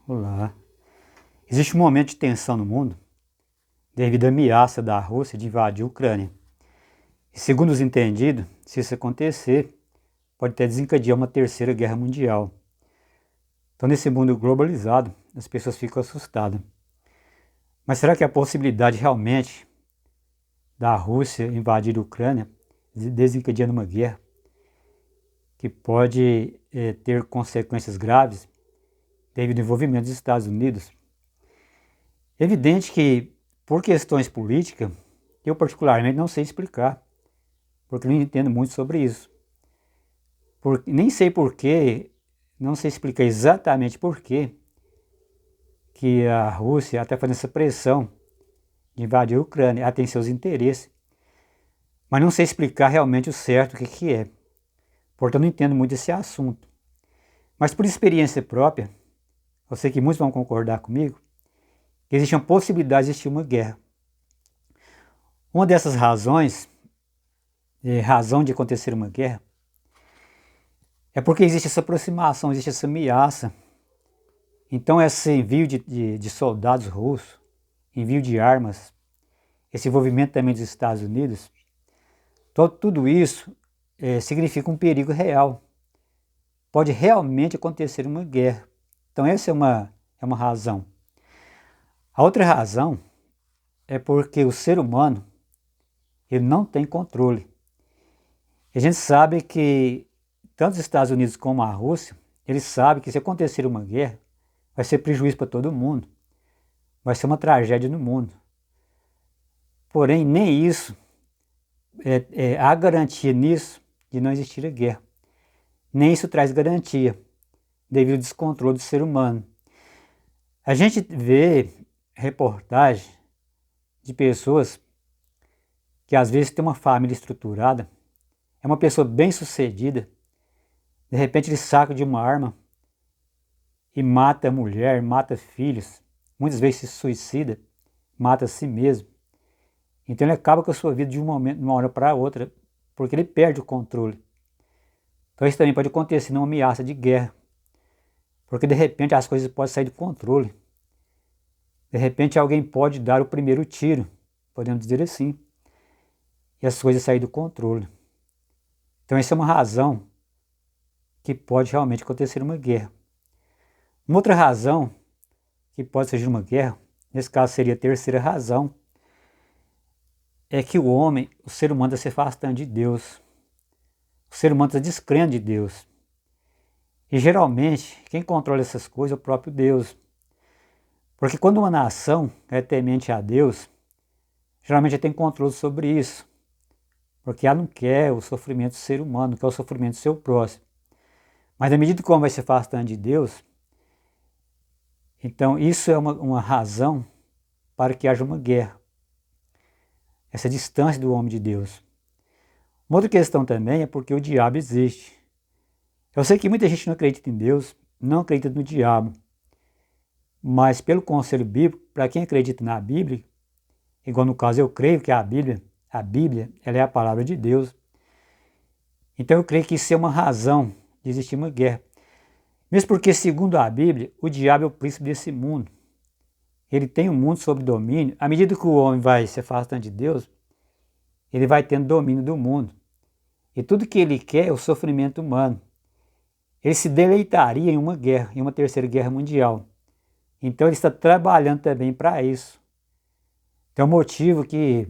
Olá. Existe um momento de tensão no mundo devido à ameaça da Rússia de invadir a Ucrânia. E segundo os entendidos, se isso acontecer, pode até desencadear uma terceira guerra mundial. Então, nesse mundo globalizado, as pessoas ficam assustadas. Mas será que a possibilidade realmente da Rússia invadir a Ucrânia, desencadeando uma guerra, que pode ter consequências graves devido ao envolvimento dos Estados Unidos? É evidente que, por questões políticas, eu particularmente não sei explicar, porque não entendo muito sobre isso. Nem sei porquê, não sei explicar exatamente porquê que a Rússia está fazendo essa pressão de invadir a Ucrânia. Ela tem seus interesses, mas não sei explicar realmente o certo, o que é. Portanto, não entendo muito esse assunto. Mas por experiência própria, eu sei que muitos vão concordar comigo, que existe uma possibilidade de existir uma guerra. Uma dessas razões, razão de acontecer uma guerra, é porque existe essa aproximação, existe essa ameaça. Então esse envio de soldados russos, envio de armas, esse envolvimento também dos Estados Unidos, tudo isso significa um perigo real. Pode realmente acontecer uma guerra. Então essa é uma razão. A outra razão é porque o ser humano ele não tem controle. A gente sabe que tanto os Estados Unidos como a Rússia, eles sabem que se acontecer uma guerra, vai ser prejuízo para todo mundo. Vai ser uma tragédia no mundo. Porém, nem isso, há garantia nisso de não existir a guerra. Nem isso traz garantia, devido ao descontrole do ser humano. A gente vê reportagem de pessoas que às vezes têm uma família estruturada, é uma pessoa bem sucedida, de repente ele saca de uma arma e mata a mulher, mata filhos, muitas vezes se suicida, mata a si mesmo. Então ele acaba com a sua vida de uma hora para outra, porque ele perde o controle. Então isso também pode acontecer numa ameaça de guerra, porque de repente as coisas podem sair do controle. De repente alguém pode dar o primeiro tiro, podemos dizer assim, e as coisas saírem do controle. Então essa é uma razão que pode realmente acontecer uma guerra. Uma outra razão que pode surgir uma guerra, nesse caso seria a terceira razão, é que o homem, o ser humano está se afastando de Deus. O ser humano está descrendo de Deus. E geralmente, quem controla essas coisas é o próprio Deus. Porque quando uma nação é temente a Deus, geralmente ela tem controle sobre isso. Porque ela não quer o sofrimento do ser humano, não quer o sofrimento do seu próximo. Mas à medida que o homem vai se afastando de Deus, então isso é uma razão para que haja uma guerra. Essa distância do homem de Deus. Uma outra questão também é porque o diabo existe. Eu sei que muita gente não acredita em Deus, não acredita no diabo. Mas pelo conselho bíblico, para quem acredita na Bíblia, igual no caso eu creio que a Bíblia ela é a palavra de Deus. Então eu creio que isso é uma razão de existir uma guerra. Mesmo porque, segundo a Bíblia, o diabo é o príncipe desse mundo. Ele tem o mundo sob domínio. À medida que o homem vai se afastando de Deus, ele vai tendo domínio do mundo. E tudo que ele quer é o sofrimento humano. Ele se deleitaria em uma guerra, em uma terceira guerra mundial. Então ele está trabalhando também para isso. Então é o motivo que